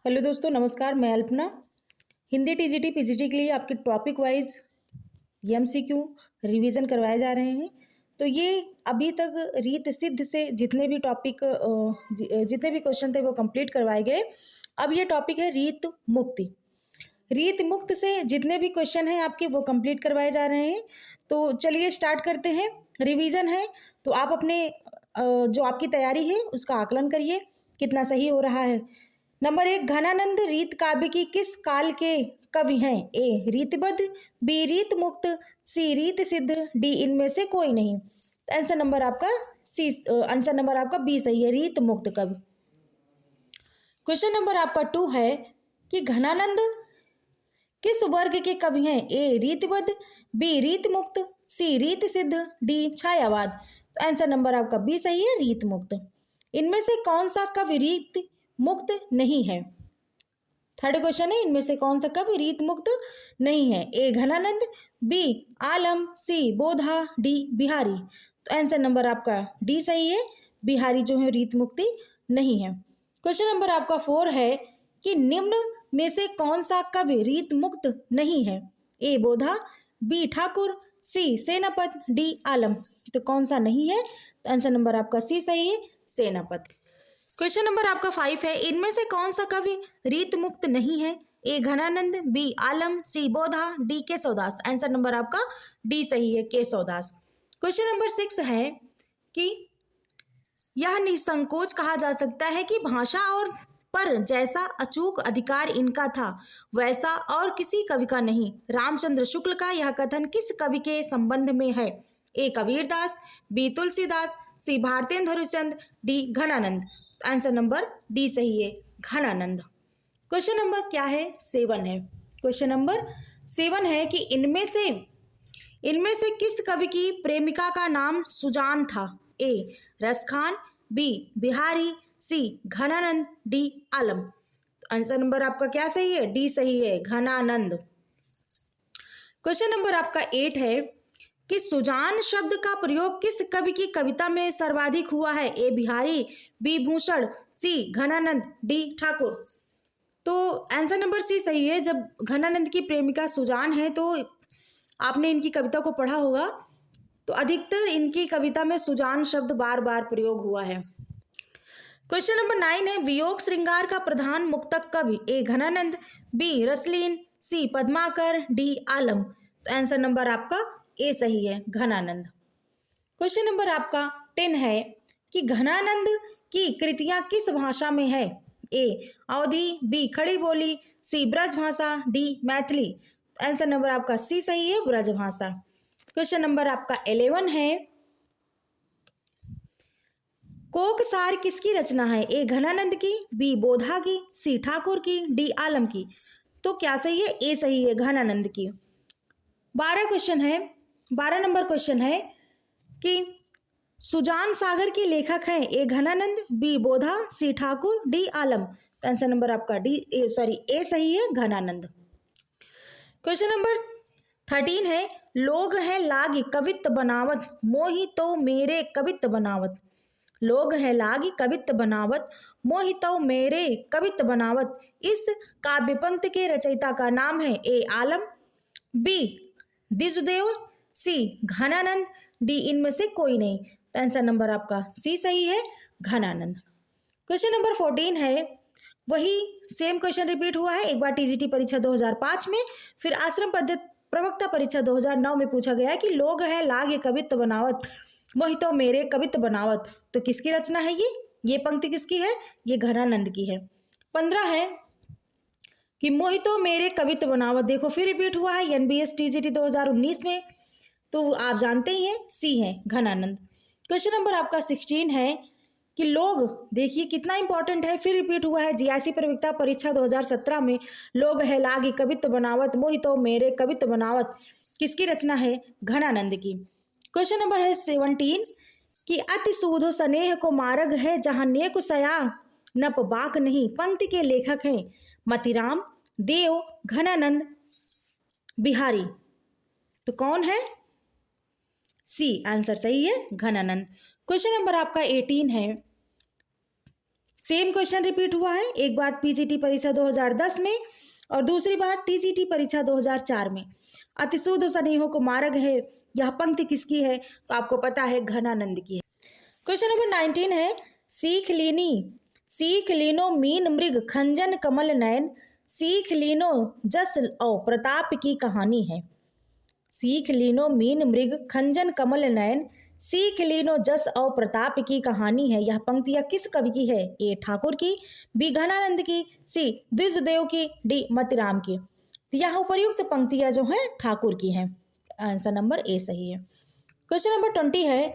Hello दोस्तों, नमस्कार। मैं अल्पना हिंदी टीजीटी पीजीटी के लिए आपके टॉपिक वाइज एमसीक्यू रिवीजन करवाए जा रहे हैं। तो ये अभी तक रीत सिद्ध से जितने भी टॉपिक जितने भी क्वेश्चन थे वो कंप्लीट करवाए गए। अब ये टॉपिक है रीत मुक्ति। रीत मुक्त से जितने भी क्वेश्चन हैं आपके वो कंप्लीट करवाए जा रहे हैं। तो चलिए स्टार्ट करते हैं। रिवीजन है तो आप अपने जो आपकी तैयारी है उसका आकलन करिए कितना सही हो रहा है। नंबर 1, घनानंद रीत काव्य की किस काल के कवि हैं? ए रीतबद्ध, बी रीत मुक्त, सी रीत सिद्ध, डी इनमें से कोई नहीं। आंसर नंबर आपका आंसर नंबर आपका बी सही है, रीत मुक्त कवि। क्वेश्चन नंबर आपका 2 है कि घनानंद किस वर्ग के कवि हैं? ए रीतबद्ध, बी रीत मुक्त, सी रीत सिद्ध, डी छायावाद। तो आंसर नंबर आपका बी सही है, रीत मुक्त। इनमें से कौन सा कवि रीत मुक्त नहीं है? थर्ड क्वेश्चन है, इनमें से कौन सा कवि रीत मुक्त नहीं है? ए घनानंद, बी आलम, सी बोधा, डी बिहारी। तो आंसर नंबर आपका डी सही है, बिहारी जो है रीत मुक्ति नहीं है। क्वेश्चन नंबर आपका 4 है कि निम्न में से कौन सा कवि रीत मुक्त नहीं है? ए बोधा, बी ठाकुर, सी सेनापत, डी आलम। तो कौन सा नहीं है? तो आंसर नंबर आपका सी सही है, सेनापत। क्वेश्चन नंबर आपका 5 है, इनमें से कौन सा कवि रीत मुक्त नहीं है? ए घनानंद, बी आलम, सी बोधा, डी केशवदास। आंसर नंबर आपका डी सही है, केशवदास। क्वेश्चन नंबर 6 है कि यह निसंकोच कहा जा सकता है कि भाषा और पर जैसा अचूक अधिकार इनका था वैसा और किसी कवि का नहीं। रामचंद्र शुक्ल का यह कथन किस कवि के संबंध में है? A Kabirdas, B Tulsidas, C Bharatendu Harishchandra, D Ghananand. Answer number D सही है, घनानंद। क्वेश्चन नंबर क्या है? 7 है। क्वेश्चन नंबर 7 है कि इनमें से किस कवि की प्रेमिका का नाम सुजान था? ए रसखान, बी बिहारी, सी घनानंद, डी आलम। आंसर नंबर आपका क्या सही है? डी सही है, घनानंद। क्वेश्चन नंबर आपका 8 है कि सुजान शब्द का प्रयोग किस कवि की कविता में सर्वाधिक हुआ है? ए बिहारी, बी भूषण, सी घनानंद, डी ठाकुर। तो आंसर नंबर सी सही है। जब घनानंद की प्रेमिका सुजान है तो आपने इनकी कविता को पढ़ा होगा, तो अधिकतर इनकी कविता में सुजान शब्द बार बार प्रयोग हुआ है। क्वेश्चन नंबर 9 है, वियोग श्रृंगार का प्रधान मुक्तक कवि? ए घनानंद, बी रसलीन, सी पद्माकर, डी आलम। तो आंसर नंबर आपका ए सही है, घनानंद। क्वेश्चन नंबर आपका 10 है कि घनानंद की कृतियां किस भाषा में है? ए अवधी, बी खड़ी बोली, सी ब्रज भाषा, डी मैथिली। आंसर नंबर आपका सी सही है, ब्रज भाषा। क्वेश्चन नंबर आपका 11 है, कोकसार किसकी रचना है? ए घनानंद की, बी बोधा की, सी ठाकुर की, डी आलम की। तो क्या सही है? ए सही है, घनानंद की। 12 नंबर क्वेश्चन है कि सुजान सागर के लेखक हैं? ए घनानंद, बी बोधा, सी ठाकुर, डी आलम। तो आंसर नंबर आपका ए सही है, घनानंद। क्वेश्चन नंबर 13 है, लोग हैं लाग कवित्त बनावत, मोहि तो मेरे कवित्त बनावत। लोग हैं लाग कवित्त बनावत, मोहि तो मेरे कवित्त बनावत। इस काव्य पंक्ति के रचयिता का नाम है? ए आलम, बी द्विजदेव, सी घनानंद, डी इनमें से कोई नहीं। तो आंसर नंबर आपका सी सही है, घनानंद। क्वेश्चन नंबर 14 है, वही सेम क्वेश्चन रिपीट हुआ है, एक बार टीजीटी परीक्षा 2005 में, फिर आश्रम पद्धति प्रवक्ता परीक्षा 2009 में पूछा गया कि लोग हैं लाग कवित्त बनावत, मोहि तो मेरे कवित्त बनावत। तो किसकी रचना है ये पंक्ति किसकी है? ये घनानंद की है। 15 है कि मोहि तो मेरे कवित्त बनावत, देखो फिर रिपीट हुआ है एनबीएस टीजीटी 2019 में, तो आप जानते ही हैं सी है, घनानंद। क्वेश्चन नंबर आपका 16 है कि लोग, देखिए कितना इंपॉर्टेंट है, फिर रिपीट हुआ है जीआईसी प्रवक्ता परीक्षा 2017 में, लोग है लाग कवित्त बनावत, मोहि तो मेरे कवित्त बनावत। किसकी रचना है? घनानंद की। क्वेश्चन नंबर है 17 कि अति सूधो स्नेह को मार्ग है जहां नेक सया नप बाक नहीं। पंक्ति के लेखक हैं मतिराम, देव, घनानंद, बिहारी। तो कौन है? सी आंसर सही है, घनानंद। क्वेश्चन नंबर आपका 18 है, सेम क्वेश्चन रिपीट हुआ है, एक बार पीजीटी परीक्षा 2010 में और दूसरी बार टीजीटी परीक्षा 2004 में। अतिशुद्ध स्नेहो को मार्ग है, यह पंक्ति किसकी है? तो आपको पता है घनानंद की है। क्वेश्चन नंबर 19 है, सीख लीनो मीन मृग खंजन कमल नयन, सीख लीनो जस और प्रताप की कहानी है। सीख लीनो मीन मृग खंजन कमल नयन, सीख लीनो जस और प्रताप की कहानी है। यह पंक्तियां किस कवि की है? ए ठाकुर की, बी घनानंद की, सी द्विजदेव की, डी मतिराम की। तो यह उपर्युक्त पंक्तियां जो हैं ठाकुर की हैं। आंसर नंबर ए सही है। क्वेश्चन नंबर 20 है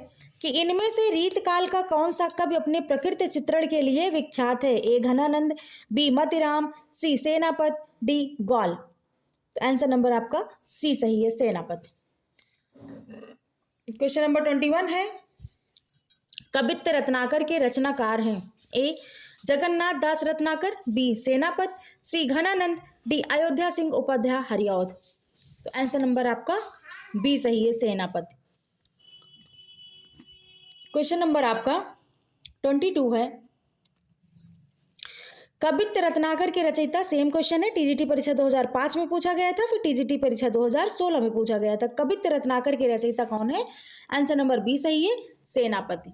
कि इनमें से रीतकाल का कौन सा कवि अपने प्रकृति चित्रण के लिए विख्यात है? ए घनानंद, बी मतिराम, सी सेनापत, डी गौल। तो आंसर नंबर आपका सी सही है, सेनापत। क्वेश्चन नंबर 21 है, कवित्त रत्नाकर के रचनाकार हैं? ए जगन्नाथ दास रत्नाकर, बी सेनापत, सी घनानंद, डी अयोध्या सिंह उपाध्याय हरिऔध। तो आंसर नंबर आपका बी सही है, सेनापत। क्वेश्चन नंबर आपका 22 है, कवित्त रत्नाकर के रचयिता, सेम क्वेश्चन है, टीजीटी परीक्षा 2005 में पूछा गया था, फिर टीजीटी परीक्षा 2016 में पूछा गया था। कवित्त रत्नाकर के रचयिता कौन है? आंसर नंबर बी सही है, सेनापति।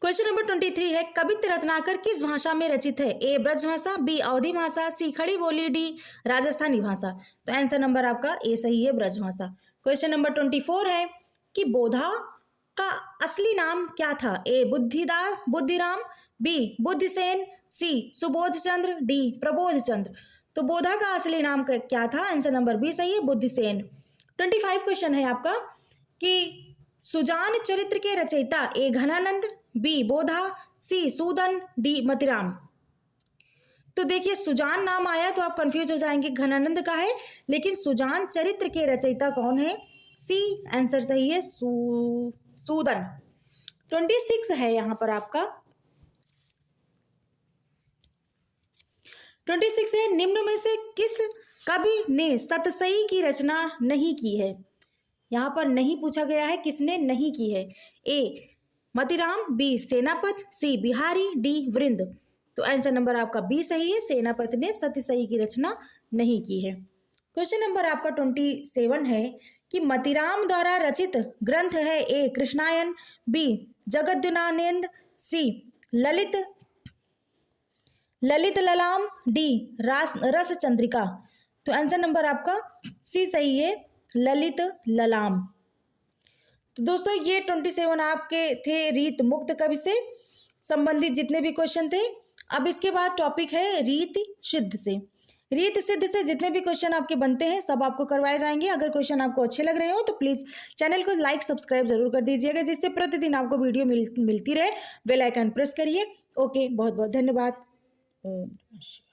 क्वेश्चन नंबर 23 है, कवित्त रत्नाकर किस भाषा में रचित है? ए ब्रज भाषा, बी अवधी भाषा, सी खड़ी बोली, डी राजस्थानी भाषा। तो आंसर नंबर आपका ए सही है, ब्रज भाषा। क्वेश्चन नंबर 24 है कि बोधा का असली नाम क्या था? ए बुद्धिराम, बी बुद्धिसेन, सी सुबोध चंद्र, डी प्रबोध चंद्र। तो बोधा का असली नाम क्या था? आंसर नंबर बी सही है, बुद्धिसेन। 25 क्वेश्चन है आपका कि सुजान चरित्र के रचयिता? ए घनानंद, बी बोधा, सी सूदन, डी मतिराम। तो देखिए सुजान नाम आया तो आप कंफ्यूज हो जाएंगे, घनानंद का है, लेकिन सुजान चरित्र के रचयिता कौन है? सी आंसर सही है, सूदन। 26 है यहां पर आपका, 26 है, निम्न में से किस कवि ने सतसई की रचना नहीं की है? यहां पर नहीं पूछा गया है किसने नहीं की है। ए मतिराम, बी सेनापत, सी बिहारी, डी वृंद। तो आंसर नंबर आपका बी सही है, सेनापत ने सतसई की रचना नहीं की है। क्वेश्चन नंबर आपका 27 है कि मतिराम द्वारा रचित ग्रंथ है? ए कृष्णायन, बी जगद्दनानंद, सी ललित ललाम, डी रस चंद्रिका। तो आंसर नंबर आपका सी सही है, ललित ललाम। तो दोस्तों ये 27 आपके थे रीत मुक्त कवि से संबंधित जितने भी क्वेश्चन थे। अब इसके बाद टॉपिक है रीत सिद्ध से। रीत सिद्ध से जितने भी क्वेश्चन आपके बनते हैं सब आपको करवाए जाएंगे। अगर क्वेश्चन आपको अच्छे लग रहे हो तो प्लीज़ चैनल को लाइक सब्सक्राइब जरूर कर दीजिएगा, जिससे प्रतिदिन आपको वीडियो मिलती रहे। बेल आइकन प्रेस करिए। ओके, बहुत बहुत धन्यवाद। ओम नमः शिवाय।